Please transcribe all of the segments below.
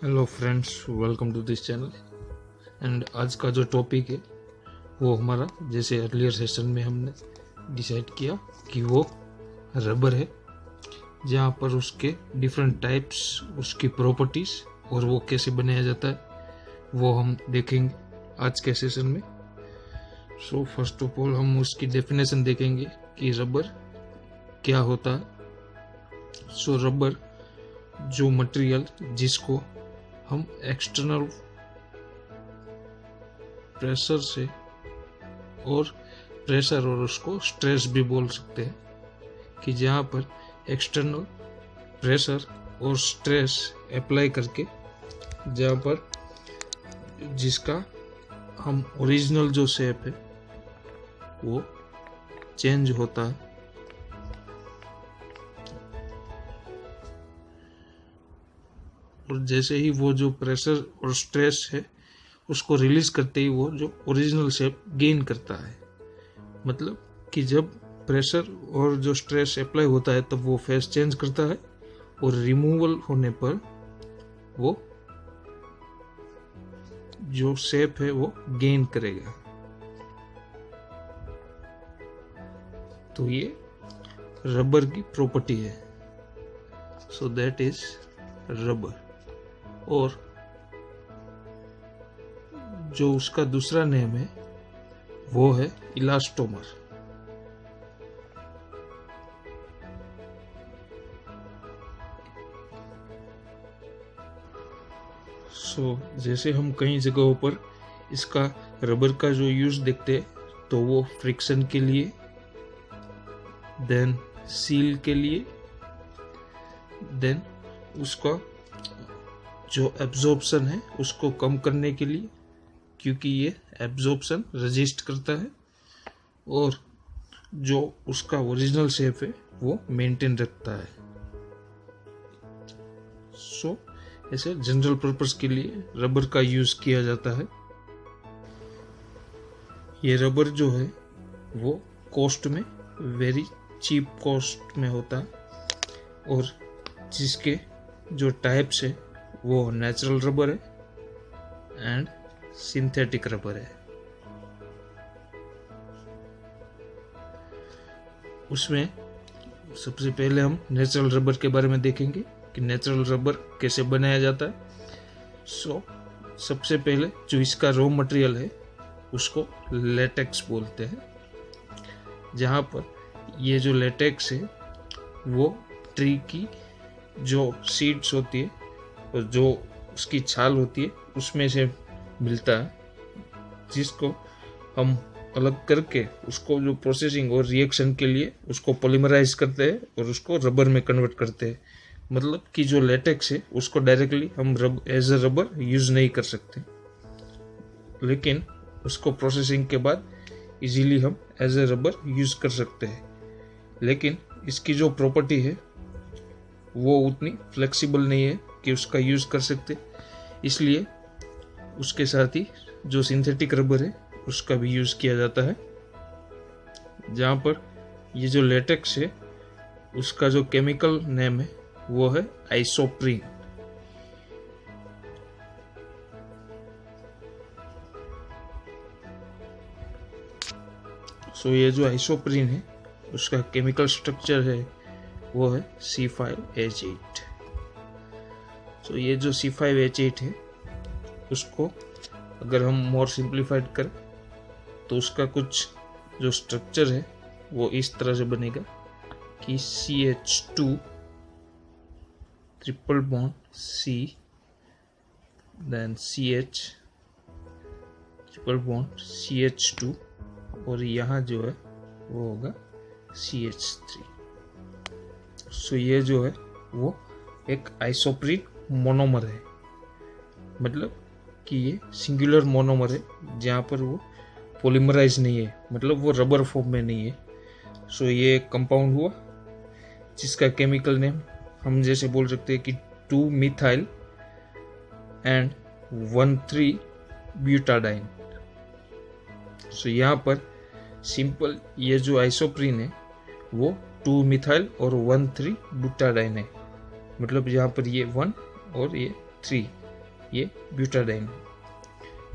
Hello friends, welcome to this channel. And आज का जो टॉपिक है वो हमारा, जैसे अर्लियर सेशन में हमने डिसाइड किया कि वो रबर है, जहाँ पर उसके डिफरेंट टाइप्स, उसकी प्रॉपर्टीज़ और वो कैसे बनाया जाता है वो हम देखेंगे आज के सेशन में। सो फर्स्ट ऑफ ऑल हम उसकी डेफिनेशन देखेंगे कि रबर क्या होता है। सो रबर जो मटेरियल जिसको हम एक्सटर्नल प्रेशर से और प्रेशर और उसको स्ट्रेस भी बोल सकते हैं, कि जहाँ पर एक्सटर्नल प्रेशर और स्ट्रेस अप्लाई करके, जहाँ पर जिसका हम ओरिजिनल जो शेप है वो चेंज होता है। और जैसे ही वो जो प्रेशर और स्ट्रेस है उसको रिलीज करते ही वो जो ओरिजिनल शेप गेन करता है। मतलब कि जब प्रेशर और जो स्ट्रेस अप्लाई होता है तब वो फेस चेंज करता है, और रिमूवल होने पर वो जो शेप है वो गेन करेगा। तो ये रबर की प्रॉपर्टी है। So that is rubber. और जो उसका दूसरा नेम है वो है इलास्टोमर। सो जैसे हम कई जगहों पर इसका रबर का जो यूज देखते हैं तो वो फ्रिक्शन के लिए, देन सील के लिए, देन उसका जो एब्जॉर्प्शन है उसको कम करने के लिए, क्योंकि ये एब्जॉर्प्शन रेजिस्ट करता है, और जो उसका ओरिजिनल शेप है वो मेंटेन रखता है। सो ऐसे जनरल पर्पस के लिए रबर का यूज किया जाता है। ये रबर जो है वो कॉस्ट में वेरी चीप कॉस्ट में होता है, और जिसके जो टाइप्स है वो नेचुरल रबर है एंड सिंथेटिक रबर है। उसमें सबसे पहले हम नेचुरल रबर के बारे में देखेंगे कि नेचुरल रबर कैसे बनाया जाता है। सो सबसे पहले जो इसका रॉ मटेरियल है उसको लेटेक्स बोलते हैं, जहाँ पर ये जो लेटेक्स है वो ट्री की जो सीड्स होती है और जो उसकी छाल होती है उसमें से मिलता है, जिसको हम अलग करके उसको जो प्रोसेसिंग और रिएक्शन के लिए उसको पॉलीमराइज करते हैं और उसको रबर में कन्वर्ट करते हैं। मतलब कि जो लेटेक्स है उसको डायरेक्टली हम एज ए रबर यूज नहीं कर सकते, लेकिन उसको प्रोसेसिंग के बाद इजीली हम एज ए रबर यूज कर सकते हैं। लेकिन इसकी जो प्रॉपर्टी है वो उतनी फ्लेक्सिबल नहीं है कि उसका यूज कर सकते, इसलिए उसके साथ ही जो सिंथेटिक रबर है उसका भी यूज किया जाता है, जहाँ पर ये जो लेटेक्स है उसका जो केमिकल नेम है वो है आइसोप्रीन। सो ये जो आइसोप्रीन है उसका केमिकल स्ट्रक्चर है वो है C5H8। तो ये जो C5H8 है उसको अगर हम मोर सिंप्लीफाइड करें तो उसका कुछ जो स्ट्रक्चर है वो इस तरह से बनेगा कि CH2 triple bond C, then CH triple bond CH2, और यहाँ जो है वो होगा CH3। सो ये जो है वो एक आइसोप्रीन मोनोमर है, मतलब कि ये सिंगुलर मोनोमर है जहाँ पर वो पॉलीमराइज नहीं है, मतलब वो रबर फॉर्म में नहीं है। सो ये एक कंपाउंड हुआ जिसका केमिकल नेम हम जैसे बोल सकते हैं कि 2-मिथाइल एंड 1,3-ब्यूटाडाइन। सो यहाँ पर सिंपल ये जो आइसोप्रीन है वो 2-मिथाइल और 1,3-ब्यूटाडाइन है, मतलब यहाँ पर ये 1 और ये 3 ये ब्यूटाडाइन।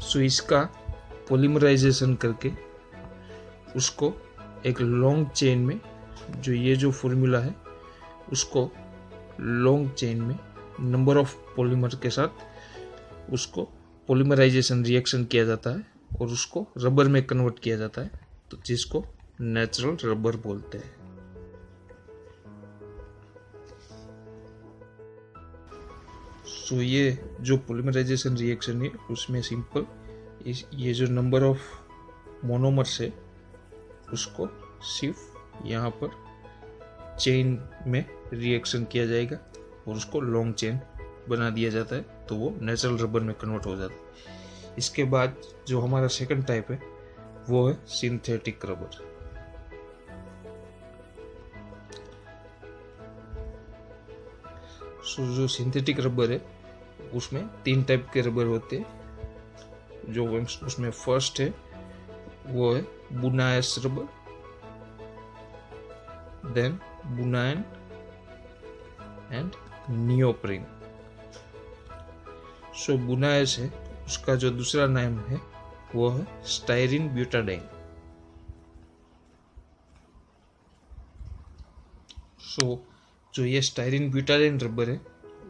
सो इसका पॉलीमराइजेशन करके उसको एक लॉन्ग चेन में, जो ये जो फॉर्मूला है उसको लॉन्ग चेन में नंबर ऑफ पॉलीमर के साथ उसको पॉलीमराइजेशन रिएक्शन किया जाता है और उसको रबर में कन्वर्ट किया जाता है, तो जिसको नेचुरल रबर बोलते हैं। सो ये जो पॉलीमराइजेशन रिएक्शन है उसमें सिंपल ये जो नंबर ऑफ मोनोमर्स है उसको सिर्फ यहाँ पर चेन में रिएक्शन किया जाएगा और उसको लॉन्ग चेन बना दिया जाता है, तो वो नेचुरल रबर में कन्वर्ट हो जाता है। इसके बाद जो हमारा सेकंड टाइप है वो है सिंथेटिक रबर। सो जो सिंथेटिक रबर है उसमें 3 टाइप के रबर होते हैं। जो उसमें फर्स्ट है वो है बुनायस रबर, देन बुनायन एंड नियोप्रीन। सो बुनायस है उसका जो दूसरा नाम है वो है स्टाइरिन ब्यूटाडाइन। सो जो ये स्टाइरिन ब्यूटाडाइन रबर है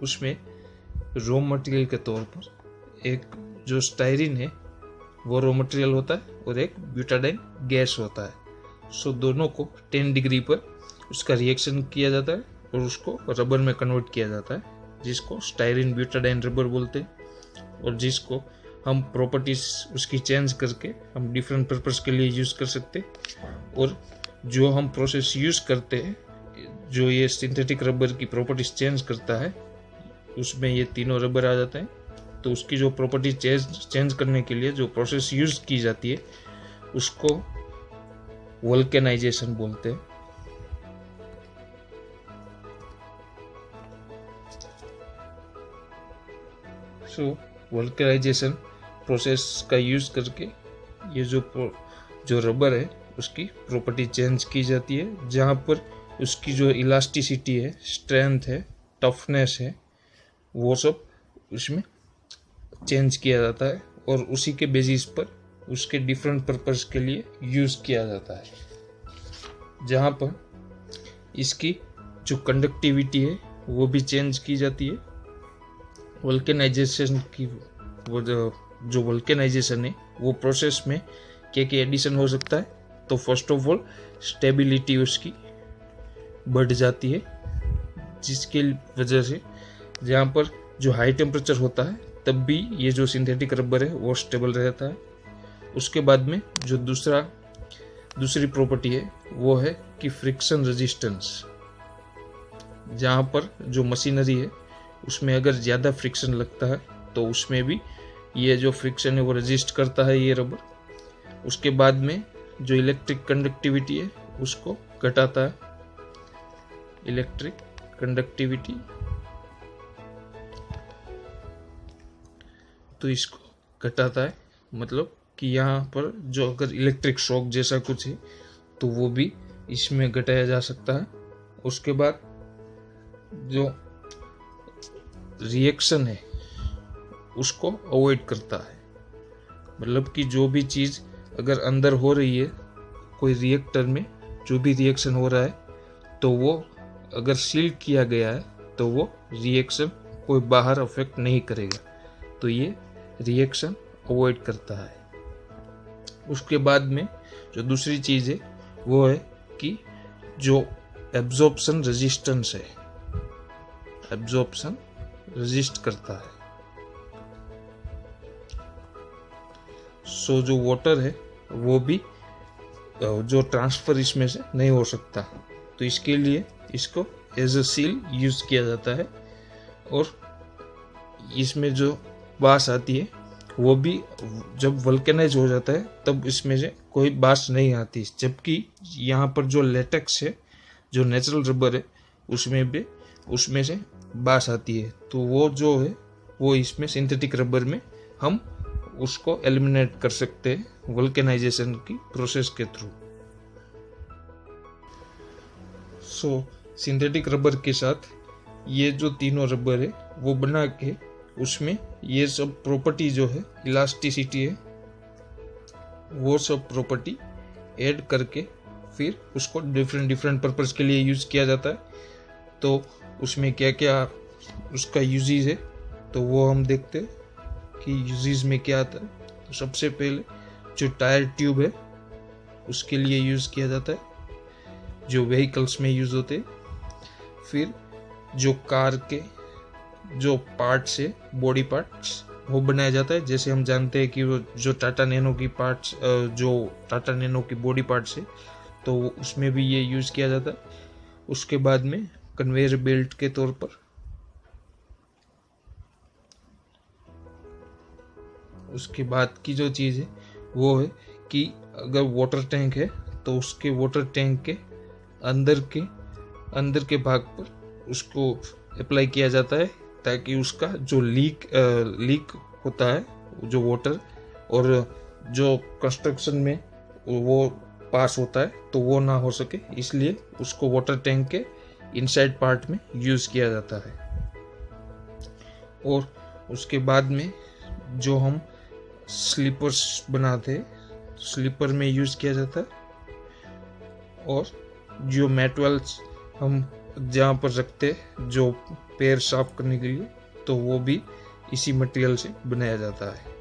उसमें रॉ मटेरियल के तौर पर एक जो स्टाइरिन है वो रॉ मटेरियल होता है और एक ब्यूटाडाइन गैस होता है। सो दोनों को 10 डिग्री पर उसका रिएक्शन किया जाता है और उसको रबर में कन्वर्ट किया जाता है, जिसको स्टाइरिन ब्यूटाडाइन रबर बोलते हैं और जिसको हम प्रॉपर्टीज उसकी चेंज करके हम डिफरेंट पर्पस के लिए यूज़ कर सकते हैं। और जो हम प्रोसेस यूज़ करते हैं जो ये सिंथेटिक रबर की प्रॉपर्टीज चेंज करता है उसमें ये तीनों रबर आ जाते हैं। तो उसकी जो प्रॉपर्टी चेंज करने के लिए जो प्रोसेस यूज की जाती है उसको वल्केनाइजेशन बोलते हैं। सो वल्केनाइजेशन प्रोसेस का यूज करके ये जो रबर है उसकी प्रॉपर्टी चेंज की जाती है, जहाँ पर उसकी जो इलास्टिसिटी है, स्ट्रेंथ है, टफनेस है, वो सब उसमें चेंज किया जाता है और उसी के बेसिस पर उसके डिफरेंट पर्पस के लिए यूज़ किया जाता है। जहाँ पर इसकी जो कंडक्टिविटी है वो भी चेंज की जाती है। वल्केनाइजेशन की वो जो वल्केनाइजेशन है वो प्रोसेस में क्या एडिशन हो सकता है, तो फर्स्ट ऑफ ऑल स्टेबिलिटी उसकी बढ़ जाती है, जिसके वजह से जहाँ पर जो हाई टेम्परेचर होता है तब भी ये जो सिंथेटिक रबर है वो स्टेबल रहता है। उसके बाद में जो दूसरी प्रॉपर्टी है वो है कि फ्रिक्शन रेजिस्टेंस, जहाँ पर जो मशीनरी है उसमें अगर ज़्यादा फ्रिक्शन लगता है तो उसमें भी ये जो फ्रिक्शन है वो रेजिस्ट करता है ये रबर। उसके बाद में जो इलेक्ट्रिक कंडक्टिविटी है उसको घटाता है, इलेक्ट्रिक कंडक्टिविटी, तो इसको घटाता है, मतलब कि यहाँ पर जो अगर इलेक्ट्रिक शॉक जैसा कुछ है तो वो भी इसमें घटाया जा सकता है। उसके बाद जो रिएक्शन है उसको अवॉइड करता है, मतलब कि जो भी चीज़ अगर अंदर हो रही है कोई रिएक्टर में जो भी रिएक्शन हो रहा है तो वो अगर सील किया गया है तो वो रिएक्शन कोई बाहर अफेक्ट नहीं करेगा, तो ये रिएक्शन अवॉइड करता है। उसके बाद में जो दूसरी चीज़ है वो है कि जो एब्जॉर्प्शन रेजिस्टेंस है, एब्जॉर्प्शन रेजिस्ट करता है। सो जो वाटर है वो भी जो ट्रांसफर इसमें से नहीं हो सकता, तो इसके लिए इसको एज अ सील यूज किया जाता है। और इसमें जो बास आती है वो भी जब वल्केनाइज हो जाता है तब इसमें से कोई बास नहीं आती, जबकि यहाँ पर जो लेटेक्स है जो नेचुरल रबर है उसमें से बास आती है। तो वो जो है वो इसमें सिंथेटिक रबर में हम उसको एलिमिनेट कर सकते हैं वल्केनाइजेशन की प्रोसेस के थ्रू। सो सिंथेटिक रबर के साथ ये जो तीनों रबर है वो बना के उसमें ये सब प्रॉपर्टी जो है, इलास्टिसिटी है, वो सब प्रॉपर्टी ऐड करके फिर उसको डिफरेंट डिफरेंट पर्पस के लिए यूज़ किया जाता है। तो उसमें क्या क्या उसका यूजेस है, तो वो हम देखते हैं कि यूजेस में क्या आता है। तो सबसे पहले जो टायर ट्यूब है उसके लिए यूज़ किया जाता है, जो व्हीकल्स में यूज़ होते हैं। फिर जो कार के जो पार्ट्स है, बॉडी पार्ट्स, वो बनाया जाता है। जैसे हम जानते हैं कि वो जो टाटा नैनो की पार्ट्स, जो टाटा नैनो की बॉडी पार्ट्स है, तो उसमें भी ये यूज़ किया जाता है। उसके बाद में कन्वेयर बेल्ट के तौर पर उसके बाद की जो चीज़ है वो है कि अगर वाटर टैंक है तो उसके वाटर टैंक के अंदर के भाग पर उसको अप्लाई किया जाता है, ताकि उसका जो लीक होता है जो वाटर, और जो कंस्ट्रक्शन में वो पास होता है, तो वो ना हो सके, इसलिए उसको वाटर टैंक के इनसाइड पार्ट में यूज़ किया जाता है। और उसके बाद में जो हम स्लीपर्स बनाते हैं, स्लीपर में यूज़ किया जाता है। और जो मैटवेल्स हम जहाँ पर रखते हैं जो पैर साफ करने के लिए, तो वो भी इसी मटेरियल से बनाया जाता है।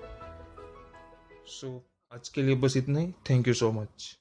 सो आज के लिए बस इतना ही। Thank you so much.